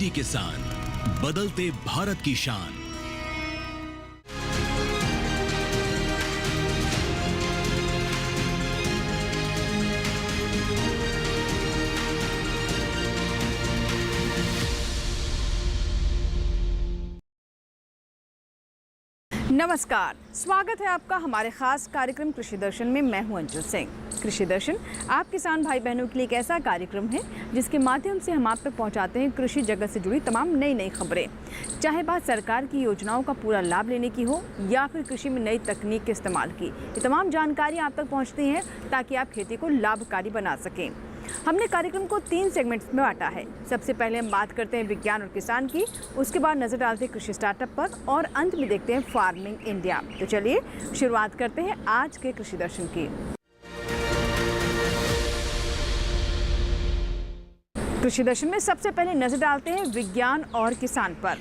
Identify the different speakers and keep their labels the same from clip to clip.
Speaker 1: मेहनती किसान, बदलते भारत की शान।
Speaker 2: नमस्कार, स्वागत है आपका हमारे खास कार्यक्रम कृषि दर्शन में। मैं हूं अंजू सिंह। कृषि दर्शन आप किसान भाई बहनों के लिए एक ऐसा कार्यक्रम है जिसके माध्यम से हम आप तक पहुंचाते हैं कृषि जगत से जुड़ी तमाम नई खबरें। चाहे बात सरकार की योजनाओं का पूरा लाभ लेने की हो या फिर कृषि में नई तकनीक के इस्तेमाल की, ये तमाम जानकारी आप तक पहुँचती हैं ताकि आप खेती को लाभकारी बना सकें। हमने कार्यक्रम को 3 सेगमेंट्स में बांटा है। सबसे पहले हम बात करते हैं विज्ञान और किसान की, उसके बाद नजर डालते हैं कृषि स्टार्टअप पर और अंत में देखते हैं फार्मिंग इंडिया। तो चलिए शुरुआत करते हैं आज के कृषि दर्शन की। कृषि दर्शन में सबसे पहले नजर डालते हैं विज्ञान और किसान पर।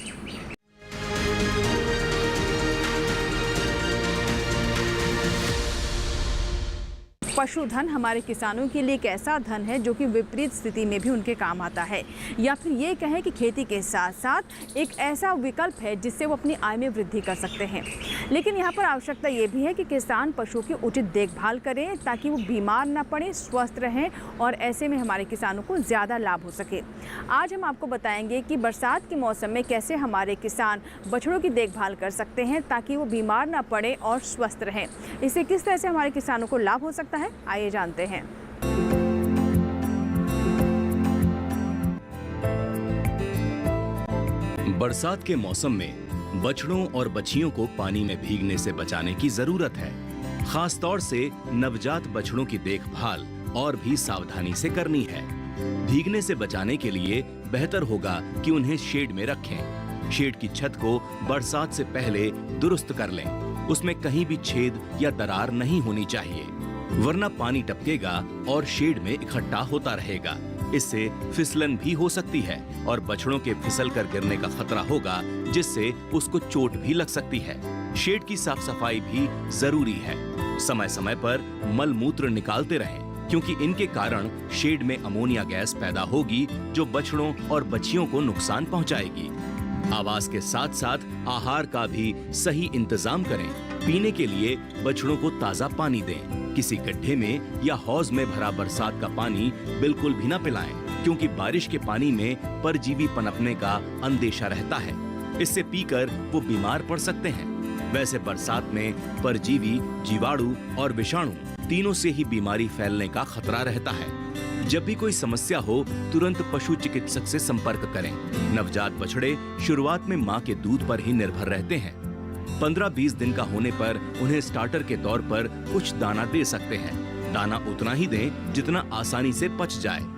Speaker 2: पशुधन हमारे किसानों के लिए एक ऐसा धन है जो कि विपरीत स्थिति में भी उनके काम आता है, या फिर ये कहें कि खेती के साथ साथ एक ऐसा विकल्प है जिससे वो अपनी आय में वृद्धि कर सकते हैं। लेकिन यहाँ पर आवश्यकता ये भी है कि किसान पशुओं की उचित देखभाल करें ताकि वो बीमार ना पड़े, स्वस्थ रहें और ऐसे में हमारे किसानों को ज़्यादा लाभ हो सके। आज हम आपको बताएंगे कि बरसात के मौसम में कैसे हमारे किसान बछड़ों की देखभाल कर सकते हैं ताकि वो बीमार ना पड़े और स्वस्थ रहें। इससे किस तरह से हमारे किसानों को लाभ हो सकता है, आइए जानते हैं।
Speaker 1: बरसात के मौसम में बछड़ों और बछियों को पानी में भीगने से बचाने की जरूरत है। खास तौर से नवजात बछड़ों की देखभाल और भी सावधानी से करनी है। भीगने से बचाने के लिए बेहतर होगा कि उन्हें शेड में रखें। शेड की छत को बरसात से पहले दुरुस्त कर लें। उसमें कहीं भी छेद या दरार नहीं होनी चाहिए, वरना पानी टपकेगा और शेड में इकट्ठा होता रहेगा। इससे फिसलन भी हो सकती है और बछड़ों के फिसल कर गिरने का खतरा होगा, जिससे उसको चोट भी लग सकती है। शेड की साफ सफाई भी जरूरी है। समय समय पर मल मूत्र निकालते रहें, क्योंकि इनके कारण शेड में अमोनिया गैस पैदा होगी जो बछड़ों और बछियों को नुकसान पहुंचाएगी। आवास के साथ साथ आहार का भी सही इंतजाम करें। पीने के लिए बछड़ों को ताजा पानी दें। किसी गड्ढे में या हौज में भरा बरसात का पानी बिल्कुल भी न पिलाएं, क्योंकि बारिश के पानी में परजीवी पनपने का अंदेशा रहता है। इससे पीकर वो बीमार पड़ सकते हैं। वैसे बरसात में परजीवी, जीवाणु और विषाणु तीनों से ही बीमारी फैलने का खतरा रहता है। जब भी कोई समस्या हो, तुरंत पशु चिकित्सक से संपर्क करें। नवजात बछड़े शुरुआत में मां के दूध पर ही निर्भर रहते हैं। 15-20 दिन का होने पर उन्हें स्टार्टर के तौर पर कुछ दाना दे सकते हैं। दाना उतना ही दें जितना आसानी से पच जाए।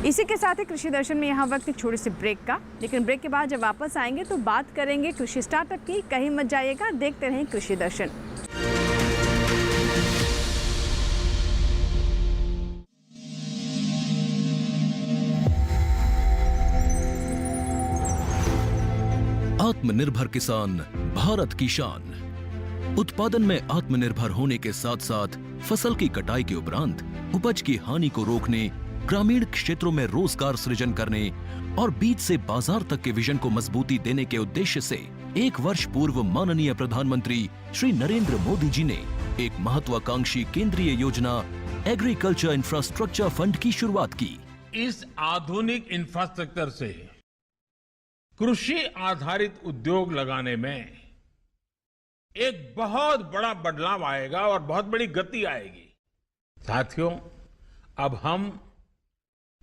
Speaker 2: इसी के साथ ही कृषि दर्शन में यहाँ वक्त छोटे से ब्रेक का, लेकिन ब्रेक के बाद जब वापस आएंगे तो बात करेंगे कृषि स्टार्टअप की। कहीं मत जाइएगा, देखते रहें कृषि दर्शन।
Speaker 3: आत्मनिर्भर किसान भारत की शान। उत्पादन में आत्मनिर्भर होने के साथ साथ फसल की कटाई के उपरांत उपज की हानि को रोकने, ग्रामीण क्षेत्रों में रोजगार सृजन करने और बीज से बाजार तक के विजन को मजबूती देने के उद्देश्य से 1 वर्ष पूर्व माननीय प्रधानमंत्री श्री नरेंद्र मोदी जी ने एक महत्वाकांक्षी केंद्रीय योजना एग्रीकल्चर इंफ्रास्ट्रक्चर फंड की शुरुआत की।
Speaker 4: इस आधुनिक इंफ्रास्ट्रक्चर से कृषि आधारित उद्योग लगाने में एक बहुत बड़ा बदलाव आएगा और बहुत बड़ी गति आएगी। साथियों, अब हम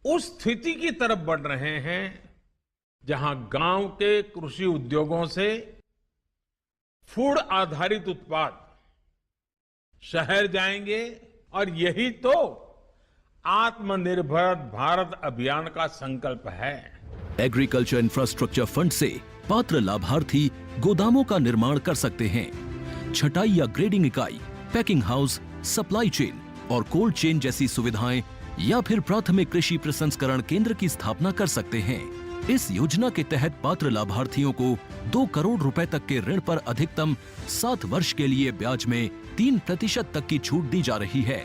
Speaker 4: उस स्थिति की तरफ बढ़ रहे हैं जहां गांव के कृषि उद्योगों से फूड आधारित उत्पाद शहर जाएंगे और यही तो आत्मनिर्भर भारत अभियान का संकल्प है।
Speaker 3: एग्रीकल्चर इंफ्रास्ट्रक्चर फंड से पात्र लाभार्थी गोदामों का निर्माण कर सकते हैं। छटाई या ग्रेडिंग इकाई, पैकिंग हाउस, सप्लाई चेन और कोल्ड चेन जैसी सुविधाएं या फिर प्राथमिक कृषि प्रसंस्करण केंद्र की स्थापना कर सकते हैं। इस योजना के तहत पात्र लाभार्थियों को 2 करोड़ रुपए तक के ऋण पर अधिकतम 7 वर्ष के लिए ब्याज में 3% तक की छूट दी जा रही है।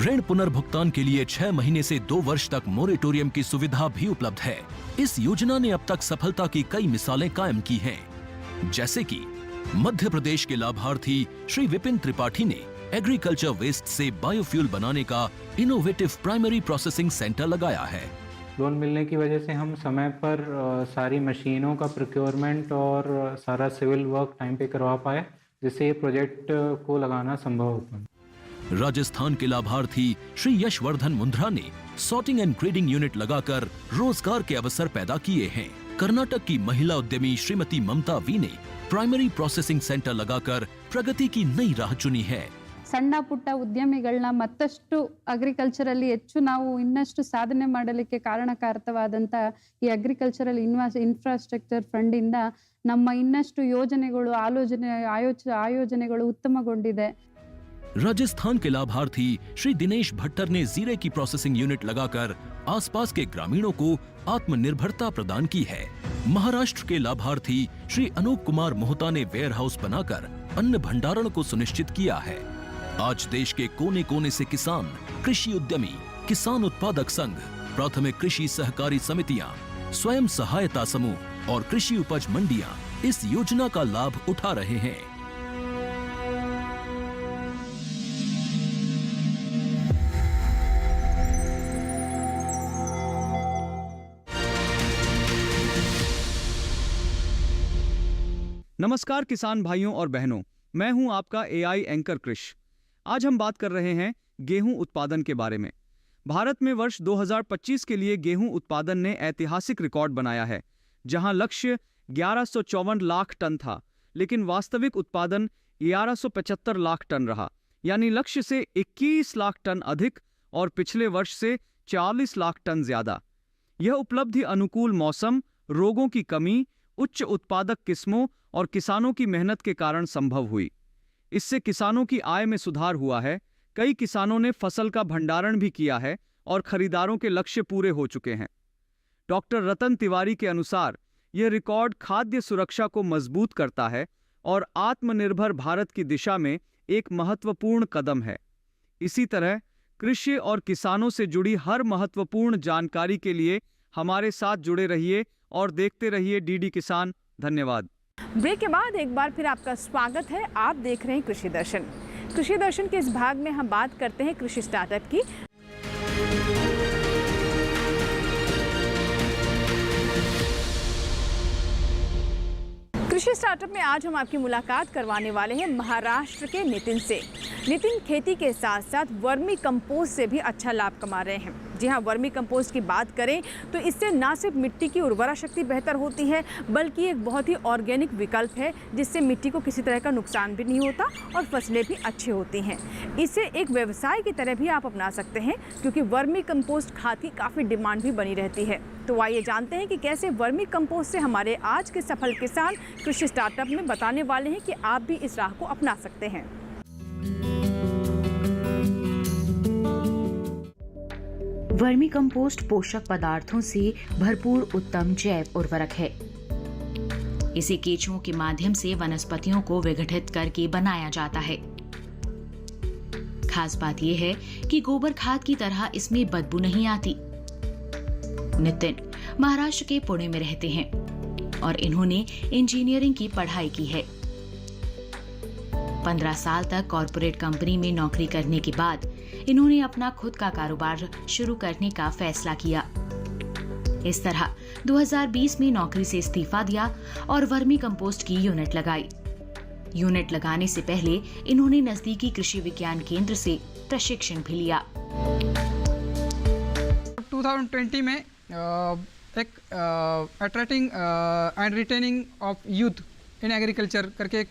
Speaker 3: ऋण पुनर्भुगतान के लिए 6 महीने से 2 वर्ष तक मोरेटोरियम की सुविधा भी उपलब्ध है। इस योजना ने अब तक सफलता की कई मिसालें कायम की हैं, जैसे कि मध्य प्रदेश के लाभार्थी श्री विपिन त्रिपाठी ने एग्रीकल्चर वेस्ट से बायोफ्यूल बनाने का इनोवेटिव प्राइमरी प्रोसेसिंग सेंटर लगाया है।
Speaker 5: लोन मिलने की वजह से हम समय पर सारी मशीनों का प्रोक्योरमेंट और सारा सिविल वर्क टाइम पे करवा पाए, जिससे ये प्रोजेक्ट को लगाना संभव हो पाए।
Speaker 3: राजस्थान के लाभार्थी श्री यशवर्धन मुंद्रा ने सॉर्टिंग एंड ग्रेडिंग यूनिट लगाकर रोजगार के अवसर पैदा किए हैं। कर्नाटक की महिला उद्यमी श्रीमती ममता वी ने प्राइमरी प्रोसेसिंग सेंटर लगाकर प्रगति की नई राह चुनी है।
Speaker 6: ಸಣ್ಣ ಪುಟ್ಟ ಉದ್ಯಮಿಗಳನ್ನ ಮತ್ತಷ್ಟು ಅಗ್ರಿಕಲ್ಚರಲ್ಲಿ ಹೆಚ್ಚು ನಾವು ಇನ್ನಷ್ಟು ಸಾಧನೆ ಮಾಡಲಿಕ್ಕೆ ಕಾರಣಕಾರಕವಾದಂತ ಈ ಅಗ್ರಿಕಲ್ಚರಲ್ ಇನ್ಫ್ರಾಸ್ಟ್ರಕ್ಚರ್ ಫಂಡ್ ಇಂದ ನಮ್ಮ ಇನ್ನಷ್ಟು ಯೋಜನೆಗಳು ಆಯೋಜನೆಗಳು ಉತ್ತಮಗೊಂಡಿದೆ।
Speaker 3: राजस्थान के लाभार्थी श्री दिनेश भट्टर ने जीरे की प्रोसेसिंग यूनिट लगाकर आसपास के ग्रामीणों को आत्मनिर्भरता प्रदान की है। महाराष्ट्र के लाभार्थी श्री अनूप कुमार मोहता ने वेयर हाउस बनाकर अन्न भंडारण को सुनिश्चित किया है। आज देश के कोने कोने से किसान, कृषि उद्यमी, किसान उत्पादक संघ, प्राथमिक कृषि सहकारी समितियां, स्वयं सहायता समूह और कृषि उपज मंडियां इस योजना का लाभ उठा रहे हैं।
Speaker 7: नमस्कार किसान भाइयों और बहनों, मैं हूं आपका एआई एंकर कृष। आज हम बात कर रहे हैं गेहूं उत्पादन के बारे में। भारत में वर्ष 2025 के लिए गेहूं उत्पादन ने ऐतिहासिक रिकॉर्ड बनाया है, जहां लक्ष्य 1154 लाख टन था, लेकिन वास्तविक उत्पादन 1175 लाख टन रहा, यानी लक्ष्य से 21 लाख टन अधिक और पिछले वर्ष से 40 लाख टन ज्यादा। यह उपलब्धि अनुकूल मौसम, रोगों की कमी, उच्च उत्पादक किस्मों और किसानों की मेहनत के कारण संभव हुई। इससे किसानों की आय में सुधार हुआ है। कई किसानों ने फसल का भंडारण भी किया है और खरीदारों के लक्ष्य पूरे हो चुके हैं। डॉक्टर रतन तिवारी के अनुसार यह रिकॉर्ड खाद्य सुरक्षा को मजबूत करता है और आत्मनिर्भर भारत की दिशा में एक महत्वपूर्ण कदम है। इसी तरह कृषि और किसानों से जुड़ी हर महत्वपूर्ण जानकारी के लिए हमारे साथ जुड़े रहिए और देखते रहिए डीडी किसान। धन्यवाद।
Speaker 2: ब्रेक के बाद एक बार फिर आपका स्वागत है। आप देख रहे हैं कृषि दर्शन। कृषि दर्शन के इस भाग में हम बात करते हैं कृषि स्टार्टअप की। कृषि स्टार्टअप में आज हम आपकी मुलाकात करवाने वाले हैं महाराष्ट्र के नितिन से। नितिन खेती के साथ साथ वर्मी कंपोस्ट से भी अच्छा लाभ कमा रहे हैं। जी हाँ, वर्मी कंपोस्ट की बात करें तो इससे न सिर्फ मिट्टी की उर्वरा शक्ति बेहतर होती है, बल्कि एक बहुत ही ऑर्गेनिक विकल्प है, जिससे मिट्टी को किसी तरह का नुकसान भी नहीं होता और फसलें भी अच्छी होती हैं। इसे एक व्यवसाय की तरह भी आप अपना सकते हैं, क्योंकि वर्मी कंपोस्ट खाद की काफ़ी डिमांड भी बनी रहती है। तो आइए जानते हैं कि कैसे वर्मी कंपोस्ट से हमारे आज के सफल किसान कृषि स्टार्टअप में बताने वाले हैं कि आप भी इस राह को अपना सकते हैं।
Speaker 8: वर्मी कंपोस्ट पोषक पदार्थों से भरपूर उत्तम जैव उर्वरक है। इसे केंचुओं के माध्यम से वनस्पतियों को विघटित करके बनाया जाता है। खास बात यह है कि गोबर खाद की तरह इसमें बदबू नहीं आती। नितिन महाराष्ट्र के पुणे में रहते हैं और इन्होंने इंजीनियरिंग की पढ़ाई की है। 15 साल तक कॉर्पोरेट कंपनी में नौकरी करने के बाद इन्होंने अपना खुद का कारोबार शुरू करने का फैसला किया। इस तरह 2020 में नौकरी से इस्तीफा दिया और वर्मी कंपोस्ट की यूनिट लगाई। यूनिट लगाने से पहले इन्होंने नजदीकी कृषि विज्ञान केंद्र से प्रशिक्षण भी लिया।
Speaker 9: 2020 में एक attracting and retaining of youth in agriculture करके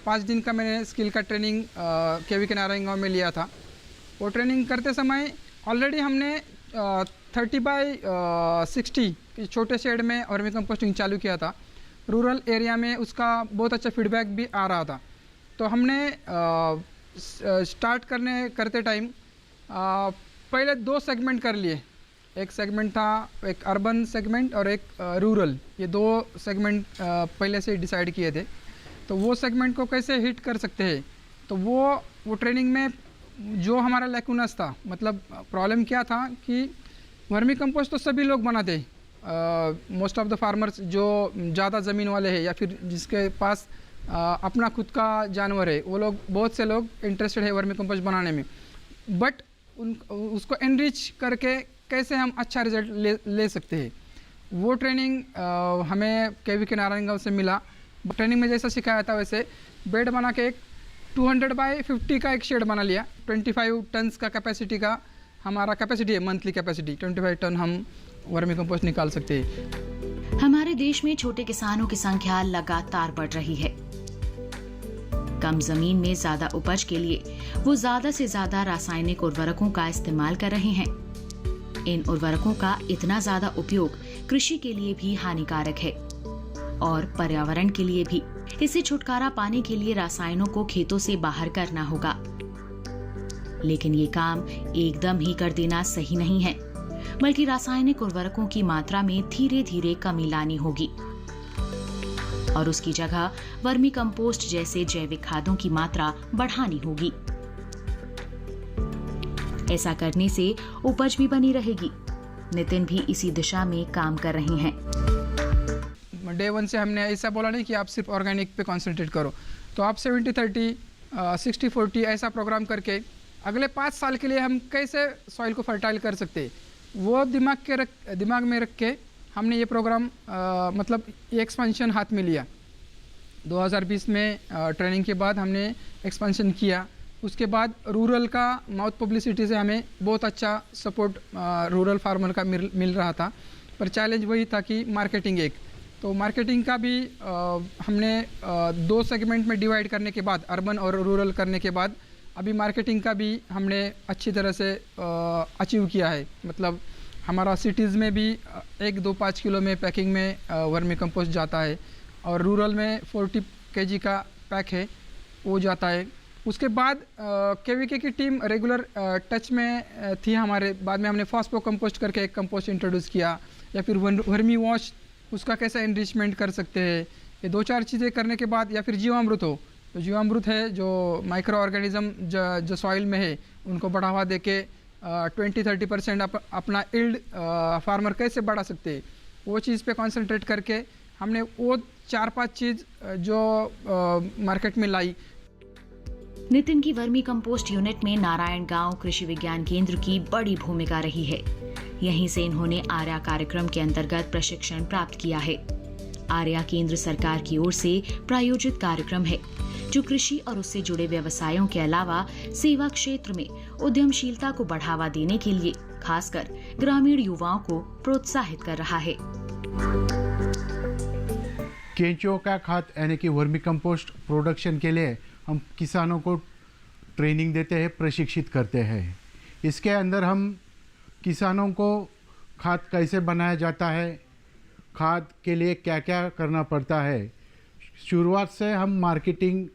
Speaker 9: 5 दिन का मैंने स्किल का ट्रेनिंग केवी के नारायणगांव में लिया था। वो ट्रेनिंग करते समय ऑलरेडी हमने 30x60 छोटे शेड में वर्मी कंपोस्टिंग चालू किया था। रूरल एरिया में उसका बहुत अच्छा फीडबैक भी आ रहा था। तो हमने स्टार्ट करते टाइम पहले 2 सेगमेंट कर लिए। एक सेगमेंट था एक अर्बन सेगमेंट और एक रूरल, ये 2 सेगमेंट पहले से डिसाइड किए थे। तो वो सेगमेंट को कैसे हिट कर सकते हैं, तो वो ट्रेनिंग में जो हमारा लैकुनस था, मतलब प्रॉब्लम क्या था कि वर्मी कंपोस्ट तो सभी लोग बनाते हैं, मोस्ट ऑफ द फार्मर्स जो ज़्यादा ज़मीन वाले हैं या फिर जिसके पास अपना खुद का जानवर है, वो लोग, बहुत से लोग इंटरेस्टेड है वर्मी कंपोस्ट बनाने में, बट उसको एनरिच करके कैसे हम अच्छा रिजल्ट ले सकते हैं, वो ट्रेनिंग हमें KVK नारायणगांव से मिला। ट्रेनिंग में जैसा सिखाया था वैसे बेड बना के एक 200 बाय 50 का एक शेड बना लिया। 25 टन्स का कैपेसिटी का हमारा कैपेसिटी है, मंथली कैपेसिटी 25 टन हम वर्मी कंपोस्ट निकाल सकते हैं।
Speaker 8: हमारे देश में छोटे किसानों की संख्या लगातार बढ़ रही है। कम जमीन में ज्यादा उपज के लिए वो ज्यादा से ज्यादा रासायनिक उर्वरकों का इस्तेमाल कर रहे हैं। इन उर्वरकों का इतना ज्यादा उपयोग कृषि के लिए भी हानिकारक है और पर्यावरण के लिए भी। इससे छुटकारा पाने के लिए रसायनों को खेतों से बाहर करना होगा, लेकिन ये काम एकदम ही कर देना सही नहीं है, बल्कि रासायनिक उर्वरकों की मात्रा में धीरे धीरे कमी लानी होगी और उसकी जगह वर्मी कंपोस्ट जैसे जैविक खादों की मात्रा बढ़ानी होगी। ऐसा करने से उपज भी बनी रहेगी। नितिन भी इसी दिशा में काम कर रहे हैं।
Speaker 9: डे 1 से हमने ऐसा बोला नहीं कि आप सिर्फ ऑर्गेनिक पे कंसंट्रेट करो, तो आप 70-30, 60-40 ऐसा प्रोग्राम करके अगले 5 साल के लिए हम कैसे सॉइल को फर्टाइल कर सकते हैं, वो दिमाग में रख के हमने ये प्रोग्राम मतलब ये एक्सपेंशन हाथ में लिया। 2020 में ट्रेनिंग के बाद हमने एक्सपेंशन किया। उसके बाद रूरल का माउथ पब्लिसिटी से हमें बहुत अच्छा सपोर्ट रूरल फार्मर का मिल रहा था, पर चैलेंज वही था कि मार्केटिंग एक, तो मार्केटिंग का भी हमने 2 सेगमेंट में डिवाइड करने के बाद, अर्बन और रूरल करने के बाद, अभी मार्केटिंग का भी हमने अच्छी तरह से अचीव किया है। मतलब हमारा सिटीज़ में भी 1-2-5 किलो में पैकिंग में वर्मी कंपोस्ट जाता है और रूरल में 40 kg का पैक है वो जाता है। उसके बाद KVK की टीम रेगुलर टच में थी हमारे। बाद में हमने फॉस्फो कंपोस्ट करके एक कंपोस्ट इंट्रोड्यूस किया, या फिर वर्मी वॉश, उसका कैसे एनरिचमेंट कर सकते हैं। ये 2-4 चीज़ें करने के बाद, या फिर जीवामृत हो, तो जीवामृत है जो माइक्रो ऑर्गेनिज्म जो सॉइल में है उनको बढ़ावा दे के 20-30% अपना इल्ड फार्मर कैसे बढ़ा सकते हैं, वो चीज़ पे कंसंट्रेट करके हमने वो 4-5 चीज़ जो मार्केट में लाई।
Speaker 8: नितिन की वर्मी कंपोस्ट यूनिट में नारायणगांव कृषि विज्ञान केंद्र की बड़ी भूमिका रही है। यहीं से इन्होंने आर्या कार्यक्रम के अंतर्गत प्रशिक्षण प्राप्त किया है। आर्या केंद्र सरकार की ओर से प्रायोजित कार्यक्रम है जो कृषि और उससे जुड़े व्यवसायों के अलावा सेवा क्षेत्र में उद्यमशीलता को बढ़ावा देने के लिए खासकर ग्रामीण युवाओं को प्रोत्साहित कर रहा है।
Speaker 10: केंचुओं का खाद यानी कि वर्मी कंपोस्ट प्रोडक्शन के लिए हम किसानों को ट्रेनिंग देते हैं, प्रशिक्षित करते हैं। इसके अंदर हम किसानों को खाद कैसे बनाया जाता है, खाद के लिए क्या क्या करना पड़ता है, शुरुआत से हम मार्केटिंग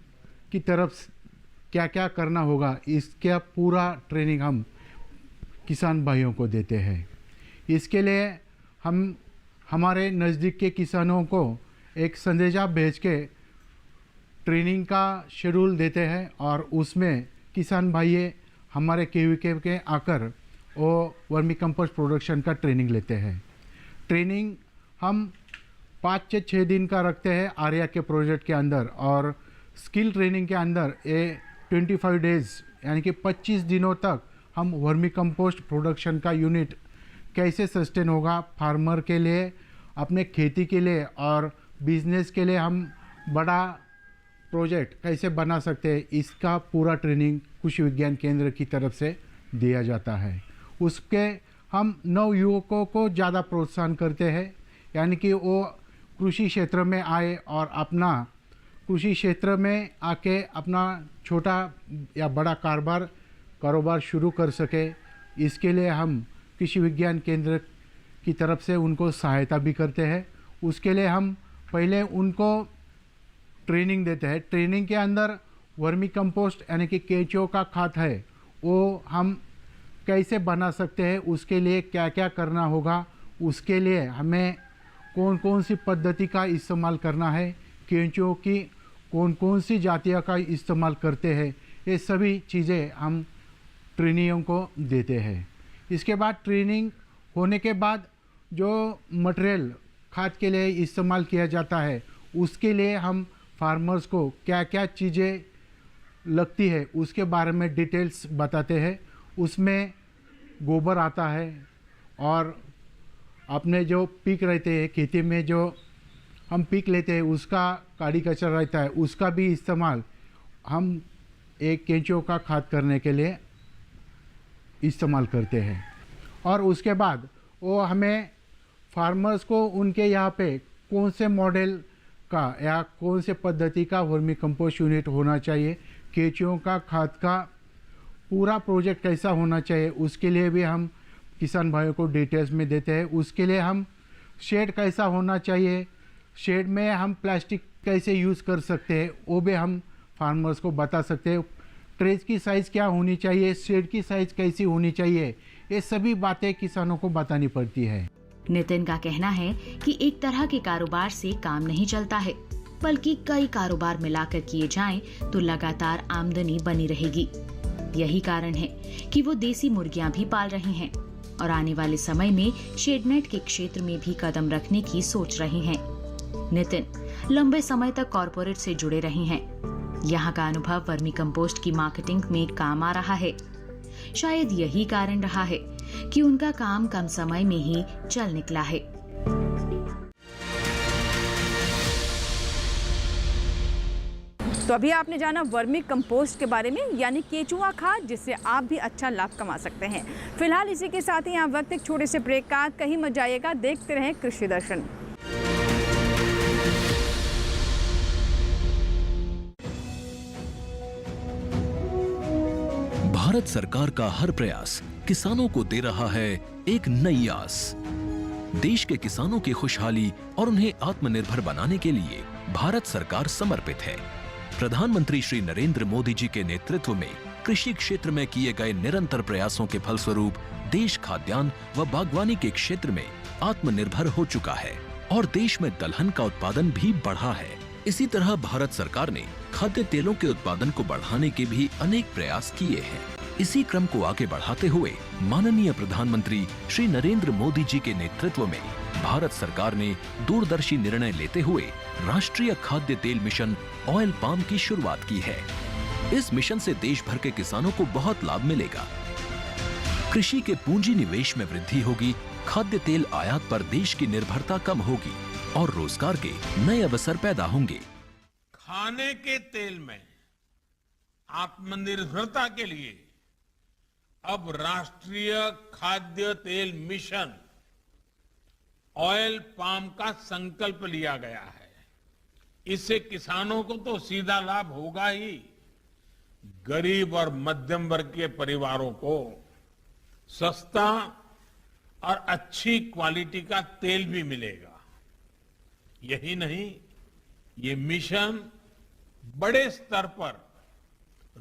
Speaker 10: की तरफ क्या क्या करना होगा, इसका पूरा ट्रेनिंग हम किसान भाइयों को देते हैं। इसके लिए हम हमारे नज़दीक के किसानों को एक संदेशा भेज के ट्रेनिंग का शेड्यूल देते हैं और उसमें किसान भाई हमारे KVK के आकर वो वर्मी कंपोस्ट प्रोडक्शन का ट्रेनिंग लेते हैं। ट्रेनिंग हम 5 से 6 दिन का रखते हैं आर्या के प्रोजेक्ट के अंदर, और स्किल ट्रेनिंग के अंदर ये 25 डेज़ यानी कि 25 दिनों तक हम वर्मी कंपोस्ट प्रोडक्शन का यूनिट कैसे सस्टेन होगा फार्मर के लिए, अपने खेती के लिए और बिजनेस के लिए हम बड़ा प्रोजेक्ट कैसे बना सकते हैं, इसका पूरा ट्रेनिंग कृषि विज्ञान केंद्र की तरफ से दिया जाता है। उसके हम नव युवकों को ज़्यादा प्रोत्साहन करते हैं, यानी कि वो कृषि क्षेत्र में आए और अपना कृषि क्षेत्र में आके अपना छोटा या बड़ा कारोबार शुरू कर सके। इसके लिए हम कृषि विज्ञान केंद्र की तरफ से उनको सहायता भी करते हैं। उसके लिए हम पहले उनको ट्रेनिंग देते हैं। ट्रेनिंग के अंदर वर्मी कंपोस्ट यानी कि केंचुओं का खाद है वो हम कैसे बना सकते हैं, उसके लिए क्या क्या करना होगा, उसके लिए हमें कौन कौन सी पद्धति का इस्तेमाल करना है, केंचुओं की कौन कौन सी जातियों का इस्तेमाल करते हैं, ये सभी चीज़ें हम ट्रेनियों को देते हैं। इसके बाद ट्रेनिंग होने के बाद जो मटेरियल खाद के लिए इस्तेमाल किया जाता है उसके लिए हम फार्मर्स को क्या क्या चीज़ें लगती है उसके बारे में डिटेल्स बताते हैं। उसमें गोबर आता है और अपने जो पीक रहते हैं खेती में जो हम पीक लेते हैं उसका काड़ी कचरा रहता है उसका भी इस्तेमाल हम एक केंचुओं का खाद करने के लिए इस्तेमाल करते हैं। और उसके बाद वो हमें फार्मर्स को उनके यहाँ पे कौन से मॉडल का या कौन से पद्धति का वर्मी कंपोस्ट यूनिट होना चाहिए, केंचुओं का खाद का पूरा प्रोजेक्ट कैसा होना चाहिए उसके लिए भी हम किसान भाइयों को डिटेल्स में देते हैं। उसके लिए हम शेड कैसा होना चाहिए, शेड में हम प्लास्टिक कैसे यूज़ कर सकते हैं वो भी हम फार्मर्स को बता सकते हैं। ट्रेज की साइज़ क्या होनी चाहिए, शेड की साइज़ कैसी होनी चाहिए, ये सभी बातें किसानों को बतानी पड़ती है।
Speaker 8: नितिन का कहना है कि एक तरह के कारोबार से काम नहीं चलता है, बल्कि कई कारोबार मिलाकर किए जाएं तो लगातार आमदनी बनी रहेगी। यही कारण है कि वो देसी मुर्गियां भी पाल रहे हैं और आने वाले समय में शेडनेट के क्षेत्र में भी कदम रखने की सोच रहे हैं। नितिन लंबे समय तक कॉरपोरेट से जुड़े रहे हैं। यहाँ का अनुभव वर्मी कंपोस्ट की मार्केटिंग में काम आ रहा है। शायद यही कारण रहा है कि उनका काम कम समय में ही चल निकला है।
Speaker 2: तो अभी आपने जाना वर्मी कंपोस्ट के बारे में, यानी केंचुआ खाद, जिससे आप भी अच्छा लाभ कमा सकते हैं। फिलहाल इसी के साथ ही यहाँ वक्त एक छोटे से ब्रेक का, कहीं मत जाइएगा, देखते रहें कृषि दर्शन।
Speaker 3: भारत सरकार का हर प्रयास किसानों को दे रहा है एक नई आस। देश के किसानों की खुशहाली और उन्हें आत्मनिर्भर बनाने के लिए भारत सरकार समर्पित है। प्रधानमंत्री श्री नरेंद्र मोदी जी के नेतृत्व में कृषि क्षेत्र में किए गए निरंतर प्रयासों के फलस्वरूप देश खाद्यान्न व बागवानी के क्षेत्र में आत्मनिर्भर हो चुका है और देश में दलहन का उत्पादन भी बढ़ा है। इसी तरह भारत सरकार ने खाद्य तेलों के उत्पादन को बढ़ाने के भी अनेक प्रयास किए हैं। इसी क्रम को आगे बढ़ाते हुए माननीय प्रधानमंत्री श्री नरेंद्र मोदी जी के नेतृत्व में भारत सरकार ने दूरदर्शी निर्णय लेते हुए राष्ट्रीय खाद्य तेल मिशन ऑयल पाम की शुरुआत की है। इस मिशन से देश भर के किसानों को बहुत लाभ मिलेगा। कृषि के पूंजी निवेश में वृद्धि होगी, खाद्य तेल आयात पर देश की निर्भरता कम होगी और रोजगार के नए अवसर पैदा होंगे।
Speaker 4: खाने के तेल में आत्मनिर्भरता के लिए अब राष्ट्रीय खाद्य तेल मिशन ऑयल पाम का संकल्प लिया गया है। इससे किसानों को तो सीधा लाभ होगा ही, गरीब और मध्यम वर्ग के परिवारों को सस्ता और अच्छी क्वालिटी का तेल भी मिलेगा। यही नहीं, ये मिशन बड़े स्तर पर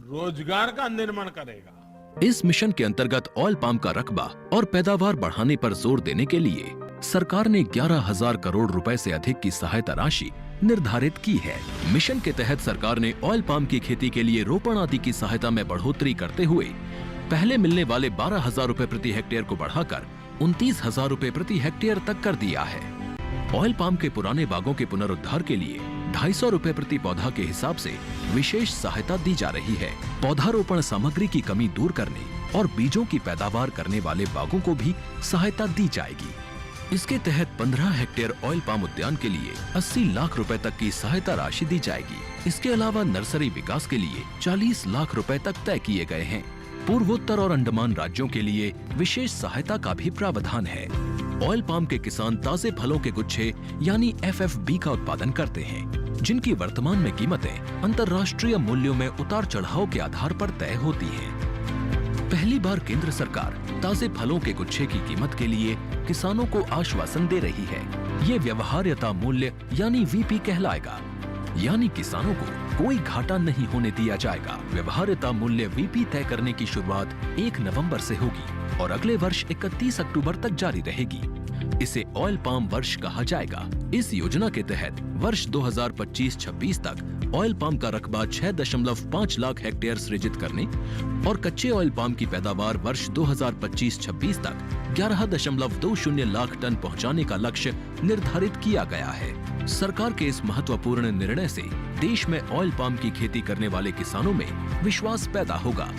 Speaker 4: रोजगार का निर्माण करेगा।
Speaker 3: इस मिशन के अंतर्गत ऑयल पाम का रकबा और पैदावार बढ़ाने पर जोर देने के लिए सरकार ने 11,000 करोड़ रुपए से अधिक की सहायता राशि निर्धारित की है। मिशन के तहत सरकार ने ऑयल पाम की खेती के लिए रोपण आदि की सहायता में बढ़ोतरी करते हुए पहले मिलने वाले 12,000 रुपए प्रति हेक्टेयर को बढ़ाकर 29,000 रुपए प्रति हेक्टेयर तक कर दिया है। ऑयल पाम के पुराने बागों के पुनरुद्धार के लिए 250 रुपए प्रति पौधा के हिसाब से विशेष सहायता दी जा रही है। पौधारोपण सामग्री की कमी दूर करने और बीजों की पैदावार करने वाले बागों को भी सहायता दी जाएगी। इसके तहत 15 हेक्टेयर ऑयल पाम उद्यान के लिए 80 लाख रुपए तक की सहायता राशि दी जाएगी। इसके अलावा नर्सरी विकास के लिए 40 लाख रुपए तक तय किए गए हैं। पूर्वोत्तर और अंडमान राज्यों के लिए विशेष सहायता का भी प्रावधान है। ऑयल पाम के किसान ताजे फलों के गुच्छे यानी FFB का उत्पादन करते हैं, जिनकी वर्तमान में कीमतें अंतर्राष्ट्रीय मूल्यों में उतार चढ़ाव के आधार पर तय होती हैं। पहली बार केंद्र सरकार ताजे फलों के गुच्छे की कीमत के लिए किसानों को आश्वासन दे रही है। ये व्यवहार्यता मूल्य यानी VP कहलाएगा, यानी किसानों को कोई घाटा नहीं होने दिया जाएगा। व्यवहार्यता मूल्य VP तय करने की शुरुआत 1 नवंबर से होगी और अगले वर्ष 31 अक्टूबर तक जारी रहेगी। इसे ऑयल पाम वर्ष कहा जाएगा। इस योजना के तहत वर्ष 2025-26 तक ऑयल पाम का रकबा 6.5 लाख हेक्टेयर सृजित करने और कच्चे ऑयल पाम की पैदावार वर्ष 2025-26 तक 11.20 लाख टन पहुंचाने का लक्ष्य निर्धारित किया गया है। सरकार के इस महत्वपूर्ण निर्णय से देश में ऑयल पाम की खेती करने वाले किसानों में विश्वास पैदा होगा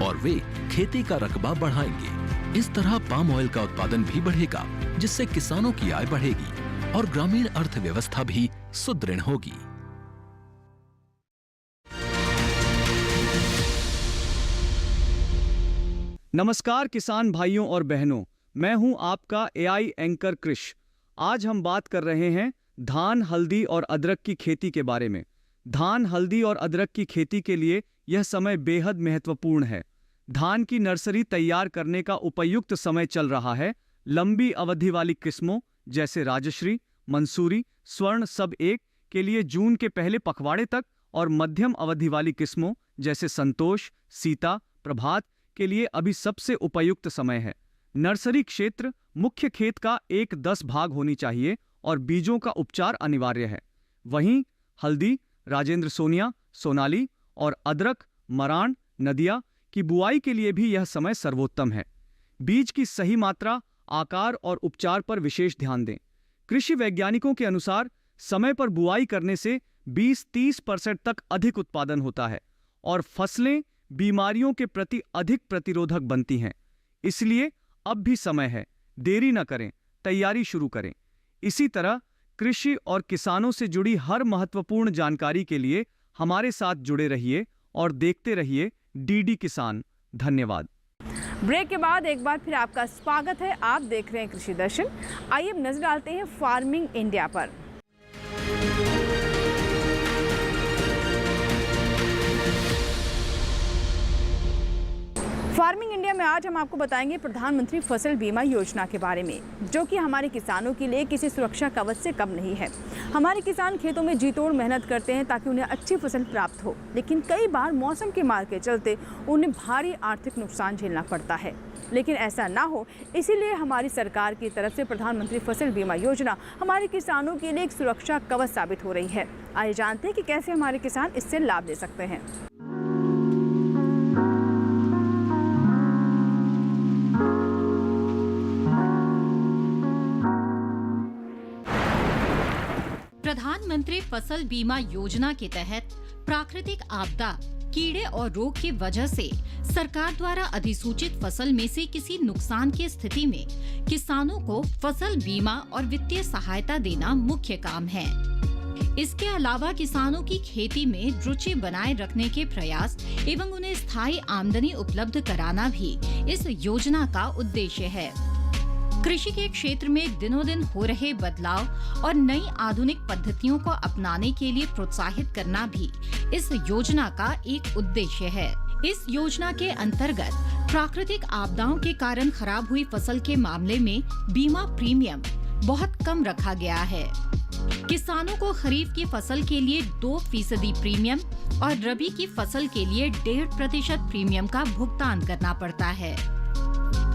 Speaker 3: और वे खेती का रकबा बढ़ाएंगे। इस तरह पाम ऑयल का उत्पादन भी बढ़ेगा, जिससे किसानों की आय बढ़ेगी और ग्रामीण अर्थव्यवस्था भी सुदृढ़ होगी।
Speaker 7: नमस्कार किसान भाइयों और बहनों, मैं हूं आपका एआई एंकर कृष। आज हम बात कर रहे हैं धान, हल्दी और अदरक की खेती के बारे में। धान, हल्दी और अदरक की खेती के लिए यह समय बेहद महत्वपूर्ण है। धान की नर्सरी तैयार करने का उपयुक्त समय चल रहा है। लंबी अवधि वाली किस्मों जैसे राजश्री, मंसूरी, स्वर्ण सब एक के लिए जून के पहले पखवाड़े तक और मध्यम अवधि वाली किस्मों जैसे संतोष, सीता, प्रभात के लिए अभी सबसे उपयुक्त समय है। नर्सरी क्षेत्र मुख्य खेत का 1/10 भाग होनी चाहिए और बीजों का उपचार अनिवार्य है। वहीं हल्दी, राजेंद्र सोनिया, सोनाली और अदरक, मराण, नदिया की बुआई के लिए भी यह समय सर्वोत्तम है। बीज की सही मात्रा, आकार और उपचार पर विशेष ध्यान दें। कृषि वैज्ञानिकों के अनुसार समय पर बुआई करने से 20-30% तक अधिक उत्पादन होता है और फसलें बीमारियों के प्रति अधिक प्रतिरोधक बनती हैं। इसलिए अब भी समय है, देरी न करें, तैयारी शुरू करें। इसी तरह कृषि और किसानों से जुड़ी हर महत्वपूर्ण जानकारी के लिए हमारे साथ जुड़े रहिए और देखते रहिए डीडी किसान। धन्यवाद।
Speaker 2: ब्रेक के बाद एक बार फिर आपका स्वागत है। आप देख रहे हैं कृषि दर्शन। आइए अब नजर डालते हैं फार्मिंग इंडिया पर। फार्मिंग इंडिया में आज हम आपको बताएंगे प्रधानमंत्री फसल बीमा योजना के बारे में, जो कि हमारे किसानों के लिए किसी सुरक्षा कवच से कम नहीं है। हमारे किसान खेतों में जी तोड़ मेहनत करते हैं ताकि उन्हें अच्छी फसल प्राप्त हो, लेकिन कई बार मौसम के मार के चलते उन्हें भारी आर्थिक नुकसान झेलना पड़ता है। लेकिन ऐसा ना हो, इसीलिए हमारी सरकार की तरफ से प्रधानमंत्री फसल बीमा योजना हमारे किसानों के लिए एक सुरक्षा कवच साबित हो रही है। आइए जानते हैं कि कैसे हमारे किसान इससे लाभ ले सकते हैं।
Speaker 11: प्रधानमंत्री फसल बीमा योजना के तहत प्राकृतिक आपदा, कीड़े और रोग की वजह से सरकार द्वारा अधिसूचित फसल में से किसी नुकसान की स्थिति में किसानों को फसल बीमा और वित्तीय सहायता देना मुख्य काम है। इसके अलावा किसानों की खेती में रुचि बनाए रखने के प्रयास एवं उन्हें स्थायी आमदनी उपलब्ध कराना भी इस योजना का उद्देश्य है। कृषि के क्षेत्र में दिनों दिन हो रहे बदलाव और नई आधुनिक पद्धतियों को अपनाने के लिए प्रोत्साहित करना भी इस योजना का एक उद्देश्य है। इस योजना के अंतर्गत प्राकृतिक आपदाओं के कारण खराब हुई फसल के मामले में बीमा प्रीमियम बहुत कम रखा गया है। किसानों को खरीफ की फसल के लिए 2% प्रीमियम और रबी की फसल के लिए 1.5% प्रीमियम का भुगतान करना पड़ता है।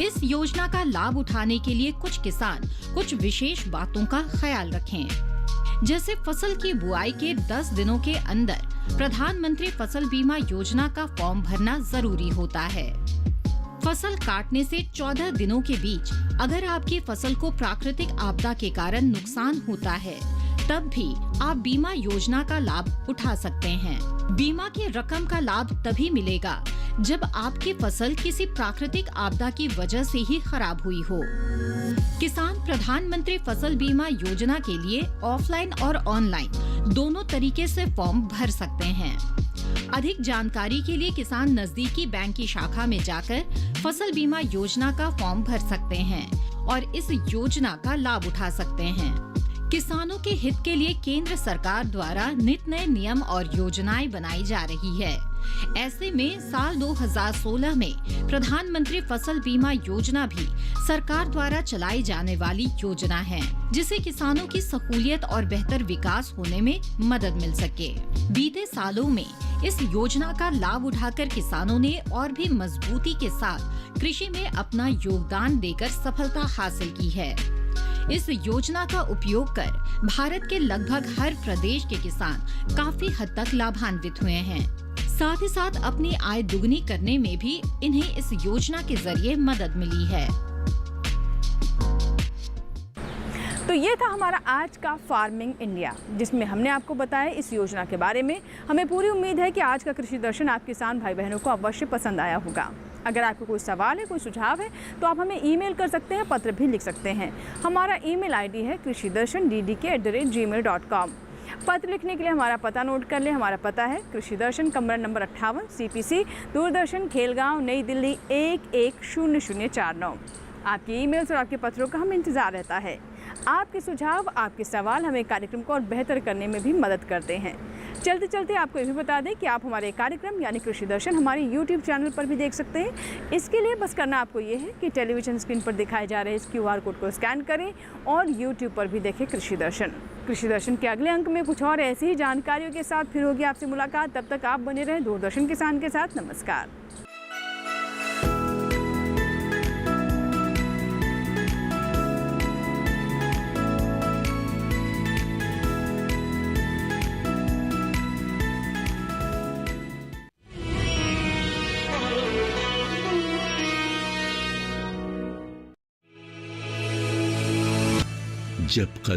Speaker 11: इस योजना का लाभ उठाने के लिए कुछ किसान कुछ विशेष बातों का ख्याल रखें। जैसे फसल की बुआई के 10 दिनों के अंदर प्रधानमंत्री फसल बीमा योजना का फॉर्म भरना जरूरी होता है। फसल काटने से 14 दिनों के बीच अगर आपकी फसल को प्राकृतिक आपदा के कारण नुकसान होता है, तब भी आप बीमा योजना का लाभ उठा सकते हैं। बीमा की रकम का लाभ तभी मिलेगा जब आपकी फसल किसी प्राकृतिक आपदा की वजह से ही खराब हुई हो। किसान प्रधानमंत्री फसल बीमा योजना के लिए ऑफलाइन और ऑनलाइन दोनों तरीके से फॉर्म भर सकते हैं। अधिक जानकारी के लिए किसान नजदीकी बैंक की शाखा में जाकर फसल बीमा योजना का फॉर्म भर सकते हैं और इस योजना का लाभ उठा सकते हैं। किसानों के हित के लिए केंद्र सरकार द्वारा नित नए नियम और योजनाएं बनाई जा रही है। ऐसे में साल 2016 में प्रधानमंत्री फसल बीमा योजना भी सरकार द्वारा चलाई जाने वाली योजना है, जिससे किसानों की सहूलियत और बेहतर विकास होने में मदद मिल सके। बीते सालों में इस योजना का लाभ उठाकर किसानों ने और भी मजबूती के साथ कृषि में अपना योगदान देकर सफलता हासिल की है। इस योजना का उपयोग कर भारत के लगभग हर प्रदेश के किसान काफी हद तक लाभान्वित हुए हैं। साथ ही साथ अपनी आय दुगनी करने में भी इन्हें इस योजना के जरिए मदद मिली है।
Speaker 2: तो ये था हमारा आज का फार्मिंग इंडिया, जिसमें हमने आपको बताया इस योजना के बारे में। हमें पूरी उम्मीद है कि आज का कृषि दर्शन आप किसान भाई बहनों को अवश्य पसंद आया होगा। अगर आपको कोई सवाल है, कोई सुझाव है, तो आप हमें ईमेल कर सकते हैं, पत्र भी लिख सकते हैं। हमारा ईमेल आईडी है krishidarshan@gmail.com। पत्र लिखने के लिए हमारा पता नोट कर लें। हमारा पता है कृषि दर्शन, कमरा नंबर 58, CPC, दूरदर्शन, खेलगांव, नई दिल्ली 110049। आपकी ईमेल्स और आपके पत्रों का हमें इंतज़ार रहता है। आपके सुझाव, आपके सवाल हमें कार्यक्रम को और बेहतर करने में भी मदद करते हैं। चलते चलते आपको ये भी बता दें कि आप हमारे कार्यक्रम यानी कृषि दर्शन हमारे YouTube चैनल पर भी देख सकते हैं। इसके लिए बस करना आपको ये है कि टेलीविज़न स्क्रीन पर दिखाए जा रहे इस QR कोड को स्कैन करें और YouTube पर भी देखें कृषि दर्शन। कृषि दर्शन के अगले अंक में कुछ और ऐसी ही जानकारियों के साथ फिर होगी आपसे मुलाकात। तब तक आप बने रहें दूरदर्शन किसान के साथ। नमस्कार।
Speaker 1: जब कदम